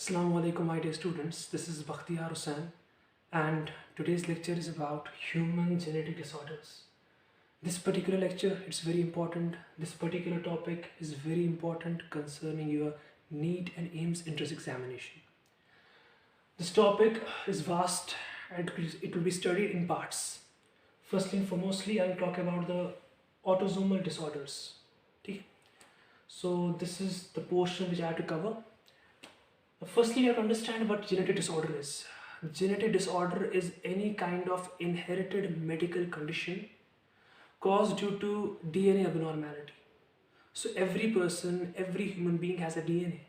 Assalamu alaikum, my dear students. This is Bakhtiyar Hussain, and today's lecture is about human genetic disorders. This particular lecture is very important. This particular topic is very important concerning your NEET and AIMS entrance examination. This topic is vast and it will be studied in parts. Firstly and foremostly, I will talk about the autosomal disorders. Okay? So this is the portion which I have to cover. Firstly, you have to understand what genetic disorder is. Genetic disorder is any kind of inherited medical condition caused due to DNA abnormality. So every person, every human being has a DNA.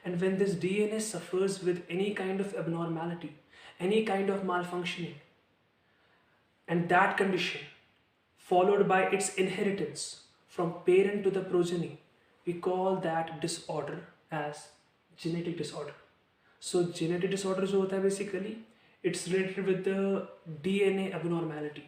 And when this DNA suffers with any kind of abnormality, any kind of malfunctioning, and that condition followed by its inheritance from parent to the progeny, we call that disorder as genetic disorder. So genetic disorder जो होता है basically it's related with the DNA abnormality.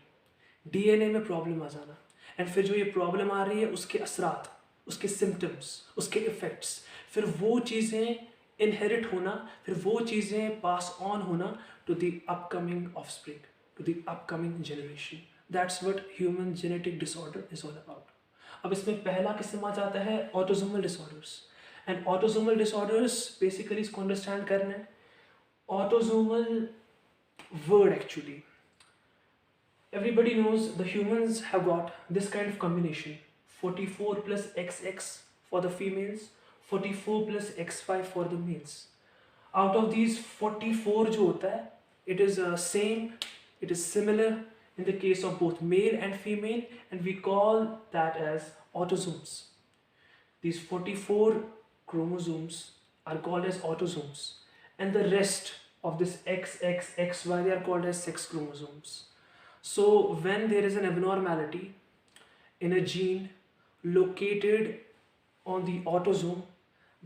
DNA में problem आ जाना and फिर जो ये problem आ रही है उसके असरात, उसके सिम्टम्स, उसके इफ़ेक्ट्स, फिर वो चीज़ें इनहेरिट होना, फिर वो चीज़ें पास ऑन होना to the upcoming offspring, to the upcoming generation. That's what human genetic disorder is all about. अब इसमें पहला किस्म आ जाता है autosomal disorders. And autosomal disorders basically इसको अंडरस्टैंड करना है. Autosomal word actually everybody knows the humans have got this kind of combination 44 plus XX for the females, 44 plus X5 for the males. Out of these 44 जो होता है it is same, it is similar in the case of both male and female, and we call that as autosomes. These 44 chromosomes are called as autosomes, and the rest of this XY they are called as sex chromosomes. So when there is an abnormality in a gene located on the autosome,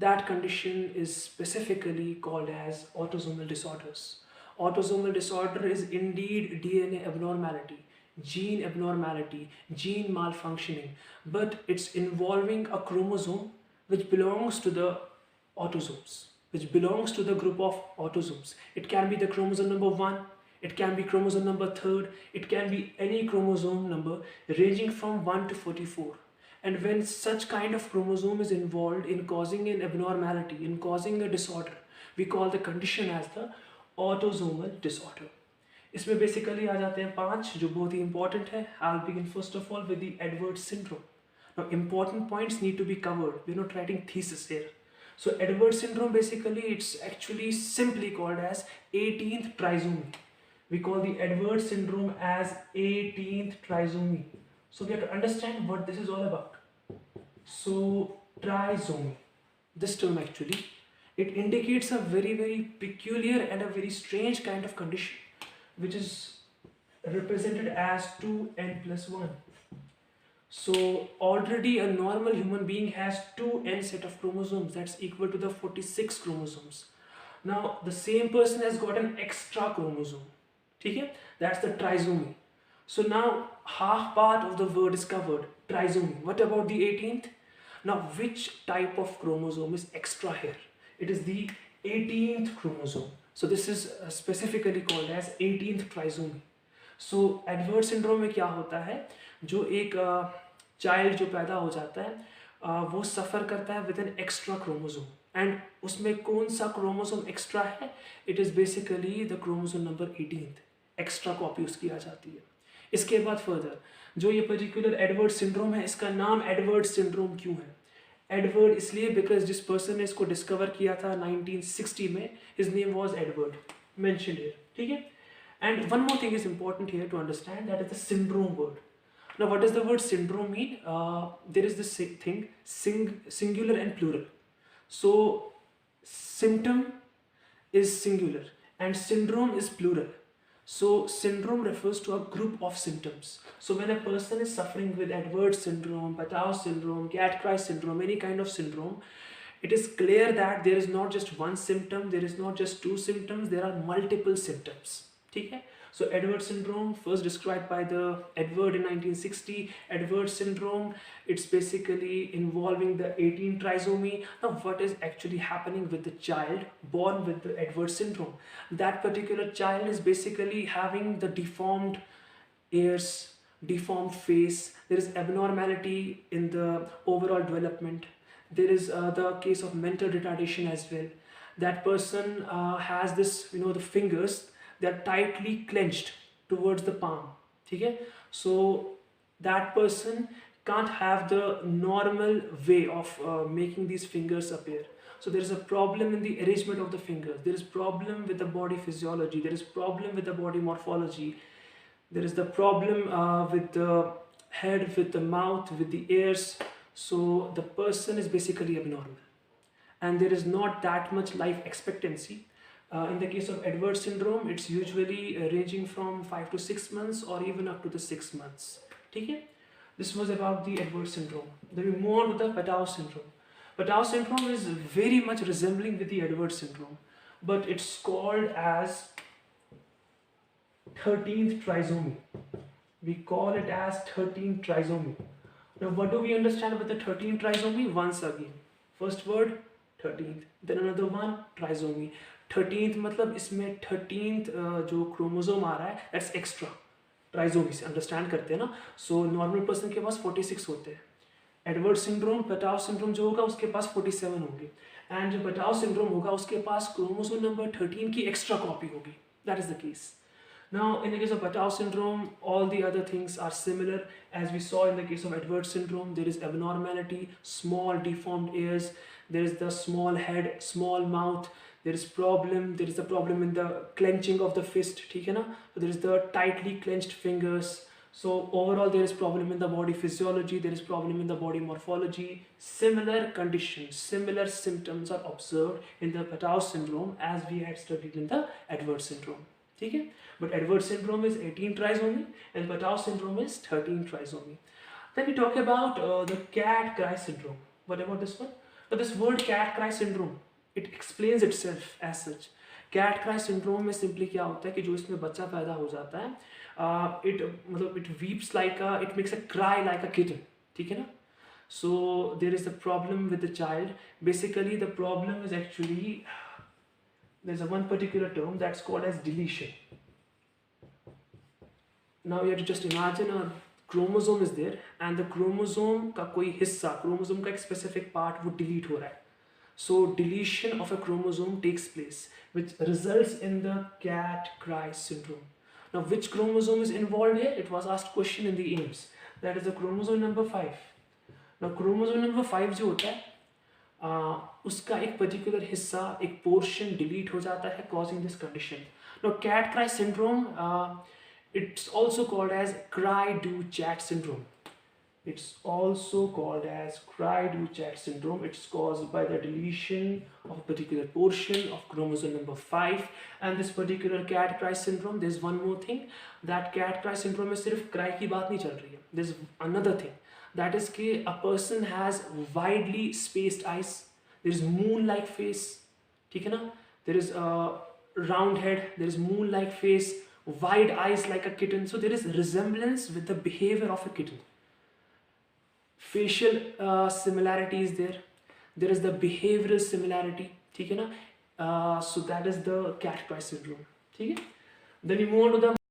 that condition is specifically called as autosomal disorders. Autosomal disorder is indeed DNA abnormality, gene abnormality, gene malfunctioning, but it's involving a chromosome which belongs to the autosomes, which belongs to the group of autosomes. It can be the chromosome number 1, it can be chromosome number 3rd, it can be any chromosome number ranging from 1 to 44. And when such kind of chromosome is involved in causing an abnormality, in causing a disorder, we call the condition as the autosomal disorder. इसमें basically आ जाते हैं 5 जो बहुत ही important है. I'll begin first of all with the Edwards syndrome. Now important points need to be covered. We're not writing thesis here. So Edwards syndrome basically it's actually simply called as 18th trisomy. We call the Edwards syndrome as 18th trisomy. So we have to understand what this is all about. So trisomy, this term actually, it indicates a very peculiar and a very strange kind of condition which is represented as 2n plus 1. So already a normal human being has 2n set of chromosomes, that's equal to the 46 chromosomes. Now the same person has got an extra chromosome. Okay? That's the trisomy. So now half part of the word is covered, trisomy. What about the 18th? Now which type of chromosome is extra here? It is the 18th chromosome. So this is specifically called as 18th trisomy. So Edwards syndrome में क्या होता है, जो एक child जो पैदा हो जाता है वो सफ़र करता है with an extra chromosome. And उसमें कौन सा क्रोमोसोम एक्स्ट्रा है? It is basically the chromosome number 18th. Extra copy उसकी आ जाती है. इसके बाद फर्दर जो ये पर्टिकुलर एडवर्ड सिंड्रोम है, इसका नाम एडवर्ड सिंड्रोम क्यों है? एडवर्ड इसलिए बिकॉज जिस पर्सन ने इसको डिस्कवर किया था 1960 में, his name was Edward, mentioned here. ठीक है. And one more thing is important here to understand, that is the syndrome word. Now what does the word syndrome mean? There is this thing singular and plural. So symptom is singular and syndrome is plural. So syndrome refers to a group of symptoms. So when a person is suffering with Edwards syndrome, Patau syndrome, Cat-Cry syndrome, any kind of syndrome, it is clear that there is not just one symptom, there is not just two symptoms, there are multiple symptoms. ठीक है. So Edwards syndrome, first described by the Edward in 1960. Edwards syndrome, it's basically involving the 18 trisomy. Now what is actually happening with the child born with the Edwards syndrome? That particular child is basically having the deformed ears, deformed face. There is abnormality in the overall development. There is the case of mental retardation as well. That person has this, the fingers, they're tightly clenched towards the palm. Okay? So that person can't have the normal way of making these fingers appear. So there is a problem in the arrangement of the fingers. There is problem with the body physiology. There is problem with the body morphology. There is the problem with the head, with the mouth, with the ears. So the person is basically abnormal, and there is not that much life expectancy. In the case of Edwards syndrome, it's usually ranging from 5 to 6 months or even up to the 6 months. Okay? This was about the Edwards syndrome. Then we move on to the Patau syndrome. Patau syndrome is very much resembling with the Edwards syndrome, but it's called as 13th trisomy. We call it as 13th trisomy. Now, what do we understand with the 13th trisomy? Once again, first word 13th, then another one trisomy. 13th मतलब इसमें 13th जो chromosome आ रहा है, that's extra. Trisomy से understand करते हैं ना. So normal person के पास 46 होते हैं. एडवर्ड सिंड्रोम, पेटाउ सिंड्रोम जो होगा उसके पास 47 होंगे. एंड जो पेटाउ सिंड्रोम होगा उसके पास क्रोमोसोम नंबर 13 की एक्स्ट्रा कॉपी होगी. That is the case. Now, in the case of Patau syndrome, all the other things are similar. As we saw in the case of Edwards syndrome, there is abnormality, small deformed ears, there is the small head, small mouth, there is a problem in the clenching of the fist, ठीक है ना? So there is the tightly clenched fingers. So overall there is problem in the body physiology, there is problem in the body morphology. Similar conditions, similar symptoms are observed in the Patau syndrome as we had studied in the Edwards syndrome. ठीक है? But Edwards syndrome is 18 trisomy and Patau syndrome is 13 trisomy. Then we talk about the cat-cry syndrome. What about this one? So this word cat-cry syndrome, it explains itself as such. Cat-cry syndrome में simply क्या होता है कि जो इसमें बच्चा पैदा हो जाता है, it weeps like it makes a cry like a kitten. ठीक है ना? So there is a problem with the child. Basically the problem is actually there's a one particular term that's called as deletion. Now you have to just imagine a chromosome is there and the chromosome का कोई हिस्सा, chromosome का एक specific part वो delete हो रहा है. So deletion of a chromosome takes place, which results in the cat-cry syndrome. Now which chromosome is involved here? It was asked question in the AIIMS. That is the chromosome number 5. Now chromosome number 5 जो होता है उसका एक particular हिस्सा, एक portion delete हो जाता है, causing this condition. Now cat-cry syndrome, it's also called as cry-do-chat syndrome. It's also called as cry-do-chat syndrome. It's caused by the deletion of a particular portion of chromosome number 5. And this particular cat-cry syndrome, there's one more thing. That cat-cry syndrome में सिर्फ cry की बात नहीं चल रही है. There's another thing. That is कि a person has widely spaced eyes. There is moon-like face. ठीक है ना? There is a round head. There is moon-like face. Wide eyes like a kitten. So there is resemblance with the behavior of a kitten. Facial similarity is there. There is the behavioral similarity. ठीक है ना? So that is the cat-cry syndrome. ठीक है? Then we move on to the